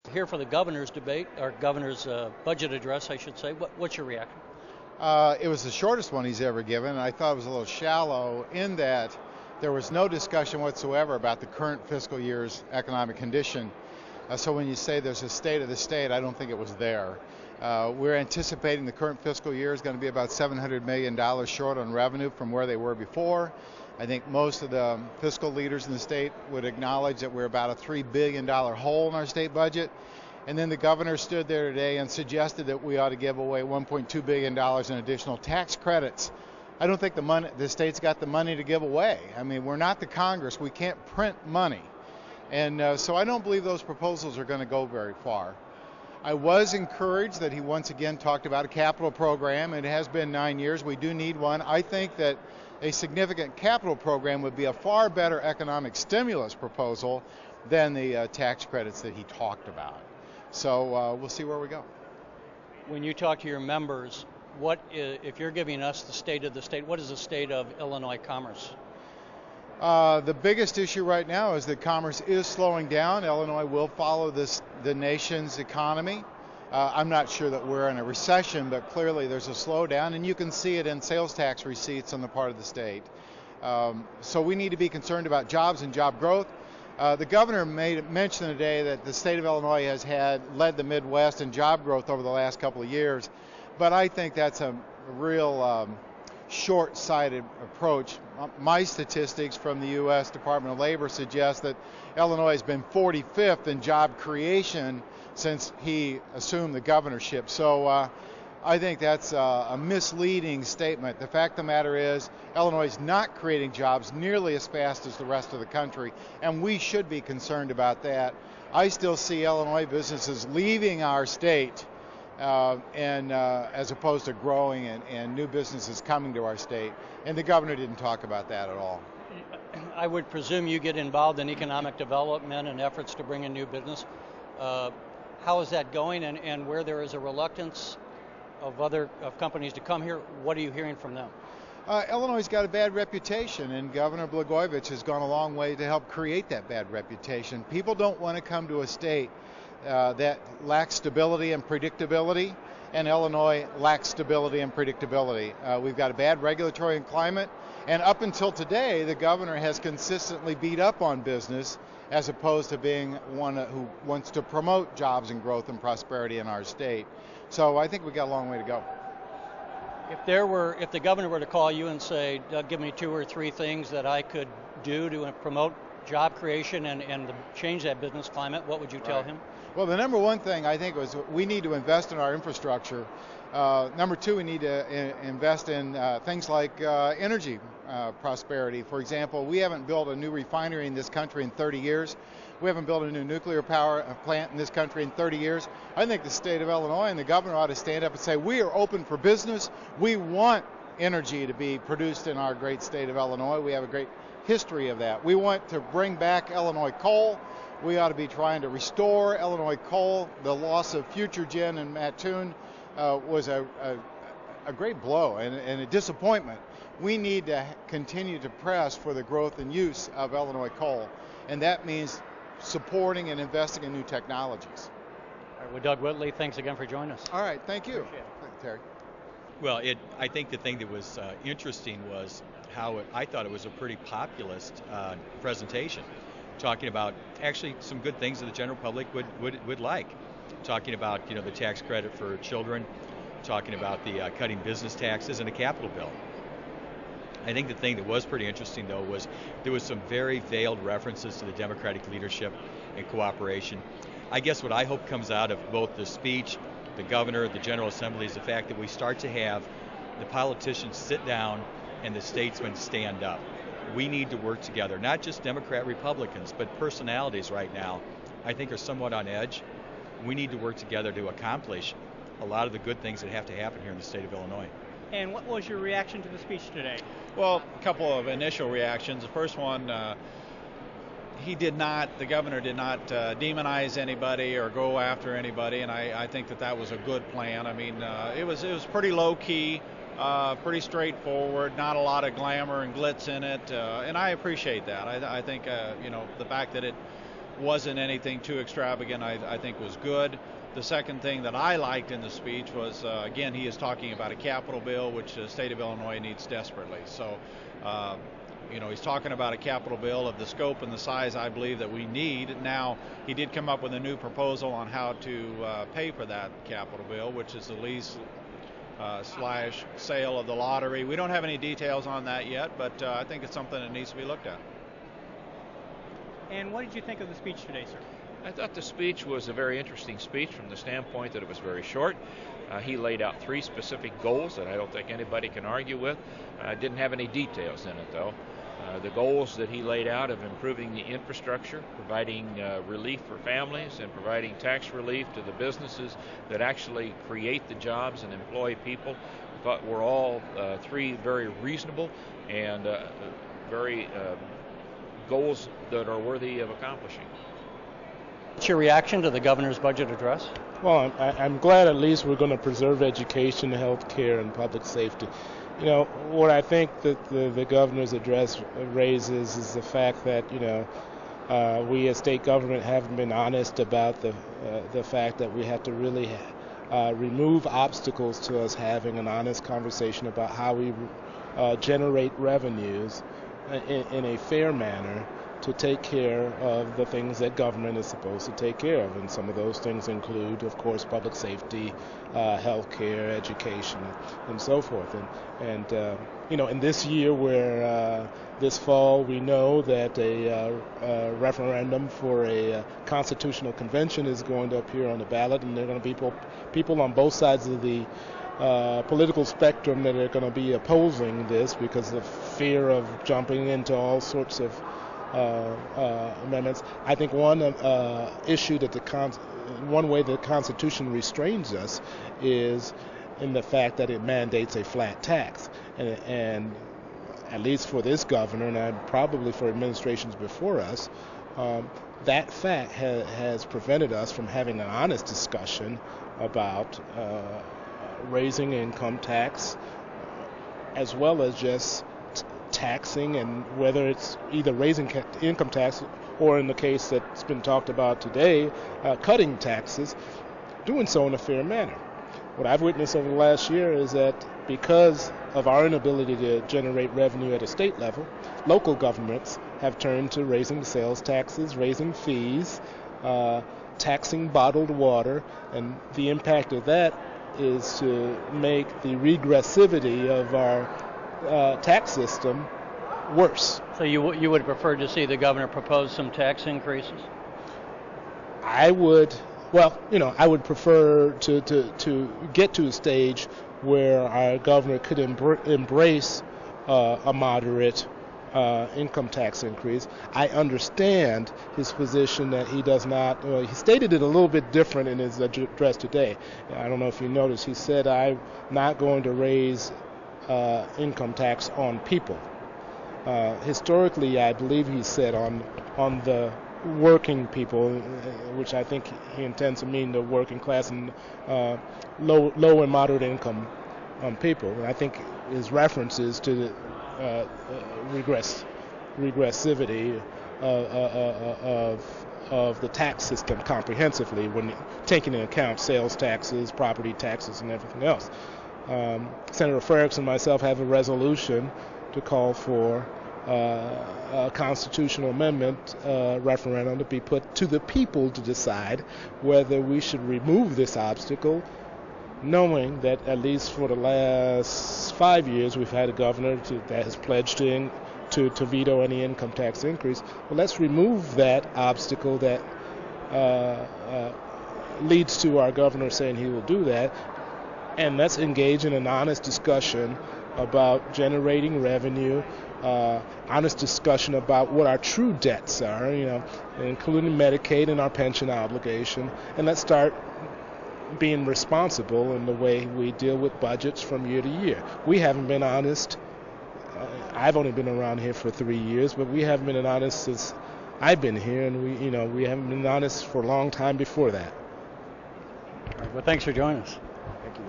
Here for the governor's debate, or governor's budget address, I should say. What's your reaction? It was the shortest one he's ever given, and I thought it was a little shallow in that there was no discussion whatsoever about the current fiscal year's economic condition. So when you say there's a state of the state, I don't think it was there. We're anticipating the current fiscal year is going to be about $700 million short on revenue from where they were before. I think most of the fiscal leaders in the state would acknowledge that we're about a $3 billion hole in our state budget. And then the governor stood there today and suggested that we ought to give away $1.2 billion in additional tax credits. I don't think the state's got the money to give away. I mean, we're not the Congress. We can't print money. And so I don't believe those proposals are going to go very far. I was encouraged that he once again talked about a capital program. It has been 9 years. We do need one. I think that a significant capital program would be a far better economic stimulus proposal than the tax credits that he talked about. So we'll see where we go. When you talk to your members, if you're giving us the state of the state, what is the state of Illinois commerce? The biggest issue right now is that commerce is slowing down. Illinois will follow the nation's economy. I'm not sure that we're in a recession, but clearly there's a slowdown, and you can see it in sales tax receipts on the part of the state. So we need to be concerned about jobs and job growth. The governor mention today that the state of Illinois has led the Midwest in job growth over the last couple of years, but I think that's a real short-sighted approach. My statistics from the U.S. Department of Labor suggest that Illinois has been 45th in job creation since he assumed the governorship. So I think that's a misleading statement. The fact of the matter is Illinois is not creating jobs nearly as fast as the rest of the country, and we should be concerned about that. I still see Illinois businesses leaving our state as opposed to growing and new businesses coming to our state, and the governor didn't talk about that at all. I would presume you get involved in economic development and efforts to bring in new business. How is that going, and where there is a reluctance of companies to come here, what are you hearing from them? Illinois has got a bad reputation, and Governor Blagojevich has gone a long way to help create that bad reputation. People don't want to come to a state that lacks stability and predictability, and Illinois lacks stability and predictability. We've got a bad regulatory climate, and up until today, the governor has consistently beat up on business as opposed to being one who wants to promote jobs and growth and prosperity in our state. So I think we've got a long way to go. If the governor were to call you and say, Doug, give me 2 or 3 things that I could do to promote job creation and to change that business climate, what would you tell him? Well, the number one thing I think was we need to invest in our infrastructure. Number 2, we need to invest in things like energy prosperity. For example, we haven't built a new refinery in this country in 30 years. We haven't built a new nuclear power plant in this country in 30 years. I think the state of Illinois and the governor ought to stand up and say, we are open for business. We want energy to be produced in our great state of Illinois. We have a great history of that. We want to bring back Illinois coal. We ought to be trying to restore Illinois coal. The loss of FutureGen and Mattoon was a great blow and a disappointment. We need to continue to press for the growth and use of Illinois coal, and that means supporting and investing in new technologies. All right, well, Doug Whitley, thanks again for joining us. All right, thank you. Appreciate it. Thank you, Terry. Well, I think the thing that was interesting was how I thought it was a pretty populist presentation, talking about actually some good things that the general public would like. Talking about the tax credit for children, talking about the cutting business taxes and a capital bill. I think the thing that was pretty interesting, though, was there was some very veiled references to the Democratic leadership and cooperation. I guess what I hope comes out of both the speech, the governor, the General Assembly, is the fact that we start to have the politicians sit down and the statesmen stand up. We need to work together, not just Democrat Republicans, but personalities right now I think are somewhat on edge. We need to work together to accomplish a lot of the good things that have to happen here in the state of Illinois. And what was your reaction to the speech today? Well, a couple of initial reactions. The first one, the governor did not demonize anybody or go after anybody, and I think that was a good plan. I mean, it was pretty low key, pretty straightforward, not a lot of glamour and glitz in it, and I appreciate that. I think the fact that it wasn't anything too extravagant. I think was good. The second thing that I liked in the speech was, again, he is talking about a capital bill, which the state of Illinois needs desperately. So, he's talking about a capital bill of the scope and the size I believe that we need. Now, he did come up with a new proposal on how to pay for that capital bill, which is the lease / sale of the lottery. We don't have any details on that yet, but I think it's something that needs to be looked at. And what did you think of the speech today, sir? I thought the speech was a very interesting speech from the standpoint that it was very short. He laid out 3 specific goals that I don't think anybody can argue with. Didn't have any details in it, though. The goals that he laid out of improving the infrastructure, providing relief for families, and providing tax relief to the businesses that actually create the jobs and employ people, I thought were all 3 very reasonable and very goals that are worthy of accomplishing. What's your reaction to the governor's budget address? Well, I'm glad at least we're going to preserve education, health care, and public safety. What I think that the governor's address raises is the fact that, we as state government haven't been honest about the fact that we have to really remove obstacles to us having an honest conversation about how we generate revenues in a fair manner to take care of the things that government is supposed to take care of. And some of those things include, of course, public safety, health care, education, and so forth. And in this year where this fall we know that a referendum for a constitutional convention is going to appear on the ballot, and there are going to be people on both sides of the political spectrum that are going to be opposing this because of fear of jumping into all sorts of amendments. I think one issue that one way the Constitution restrains us is in the fact that it mandates a flat tax, and at least for this governor, and probably for administrations before us, that fact has prevented us from having an honest discussion about raising income tax, as well as just taxing, and whether it's either raising income tax or, in the case that's been talked about today, cutting taxes, doing so in a fair manner. What I've witnessed over the last year is that because of our inability to generate revenue at a state level, local governments have turned to raising sales taxes, raising fees, taxing bottled water, and the impact of that is to make the regressivity of our tax system worse. So you would prefer to see the governor propose some tax increases? I would prefer to get to a stage where our governor could embrace a moderate income tax increase. I understand his position that he does not. He stated it a little bit different in his address today. I don't know if you noticed. He said, "I'm not going to raise income tax on people." Historically, I believe he said on the working people, which I think he intends to mean the working class and low and moderate income people. And I think his references to the regressivity of the tax system comprehensively, when taking into account sales taxes, property taxes, and everything else. Senator Frerichs and myself have a resolution to call for a constitutional amendment referendum to be put to the people to decide whether we should remove this obstacle, knowing that at least for the last 5 years we've had a governor that has pledged to veto any income tax increase. Well, let's remove that obstacle that leads to our governor saying he will do that, and let's engage in an honest discussion about generating revenue, honest discussion about what our true debts are, including Medicaid and our pension obligation, and let's start being responsible in the way we deal with budgets from year to year. We haven't been honest. I've only been around here for 3 years, but we haven't been honest since I've been here, and we haven't been honest for a long time before that. All right, well, thanks for joining us. Thank you.